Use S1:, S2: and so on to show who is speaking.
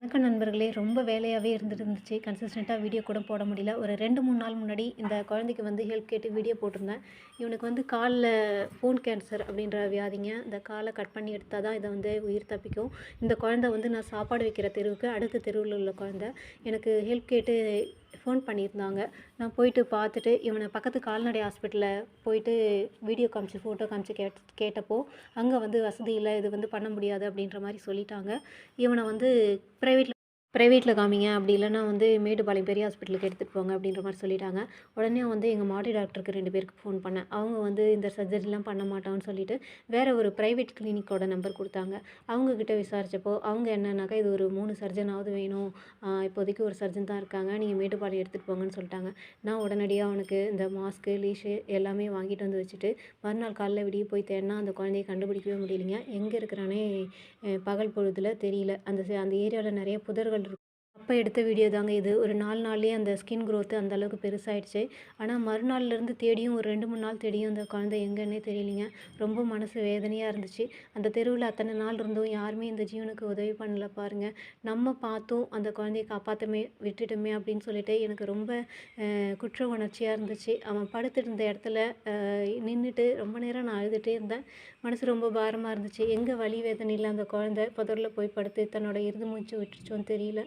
S1: வணக்கம் நண்பர்களே! ரொம்ப வேலையாவே இருந்துச்சு. கன்சிஸ்டன்ட்டா வீடியோ கூட போட முடியல. ஒரு 2, 3 நாள் முன்னாடி இந்த குழந்தைக்கு வந்து ஹெல்ப் கேட்டு வீடியோ போட்டிருந்தேன். இவனுக்கு வந்து கால்ல போன் கேன்சர் அப்படின்ற வியாதிங்க. இந்த கால கட் பண்ணி எடுத்தா தான் இத வந்து உயிர் தப்பிக்கும். இந்த குழந்தை வந்து நான் சாப்பாடு வைக்கிற தெருவுக்கு அடுத்த தெருவுல உள்ள குழந்தை. எனக்கு ஹெல்ப் கேட்டு ஃபோன் பண்ணியிருந்தாங்க. நான் போயிட்டு பார்த்துட்டு, இவன பக்கத்து கால்நடை ஹாஸ்பிட்டல்ல போயிட்டு வீடியோ காமிச்சு, ஃபோட்டோ காமிச்சு கேட்டப்போ, அங்க வந்து வசதி இல்ல. இது வந்து பண்ண முடியாது அப்படின்ற மாரி சொல்லிட்டாங்க. இவன வந்து பிரைவேட்ல பிரைவேட்ல காமிங்க. அப்படி இல்லன்னா வந்து மேட்டுப்பாளையம் பெரிய ஹாஸ்பிட்டலுக்கு எடுத்துட்டு போங்க அப்படின்ற மாரி சொல்லிட்டாங்க. உடனே வந்து எங்க மாடி டாக்டருக்கு 2 பேருக்கு ஃபோன் பண்ணேன். அவங்க வந்து இந்த சர்ஜரிலாம் பண்ண மாட்டோம்ன்னு சொல்லிட்டு, வேற ஒரு பிரைவேட் கிளினிக்கோட நம்பர் குடுத்தாங்க. அவங்க கிட்ட விசாரிச்சப்போ, அவங்க என்னன்னாக்கா, "இது ஒரு 3 சர்ஜனாவது வேணும். இப்போதைக்கு ஒரு சர்ஜன் தான் இருக்காங்க. நீங்க மேட்டுப்பாளையம் எடுத்துட்டு போங்கன்னு" சொல்லிட்டாங்க. நான் உடனடியா அவனுக்கு இந்த மாஸ்க்கு, லீஷு எல்லாமே வாங்கிட்டு வந்து வச்சுட்டு, மறுநாள் காலைல விடிய போய் தேடுனா அந்த குழந்தைய கண்டுபிடிக்கவே முடியலைங்க. எங்க இருக்கிறான்னே பகல் பொழுதுல தெரியல. அந்த ஏரியால நெறைய புதர்கள் இருக்கும். அப்ப எடுத்த வீடியோ தாங்க இது. ஒரு 4 நாள்லயே அந்த ஸ்கின் குரோத் அந்த அளவுக்கு பெருசாயிடுச்சு. ஆனா மறுநாள்லருந்து தேடியும் ஒரு 2, 3 நாள் தேடியும் அந்த குழந்தை எங்கன்னே தெரியலைங்க. ரொம்ப மனசு வேதனையா இருந்துச்சு. அந்த தெருவுல அத்தன நாள் இருந்தும் யாருமே இந்த ஜீவனுக்கு உதவி பண்ணல பாருங்க. நம்ம பார்த்தும் அந்த குழந்தைய காப்பாத்தாம விட்டுட்டோமே அப்படின்னு சொல்லிட்டு எனக்கு ரொம்ப குற்ற உணர்ச்சியா இருந்துச்சு. அவன் படுத்திருந்த இடத்துல நின்னுட்டு ரொம்ப நேரம் நான் அழுதுட்டே இருந்தேன். மனசு ரொம்ப பாரமா இருந்துச்சு. எங்க வலி வேதனையில அந்த குழந்தை புதர்ல போய் படுத்து தன்னோட இறுதி மூச்சு விட்டுருச்சோன்னு தெரியல.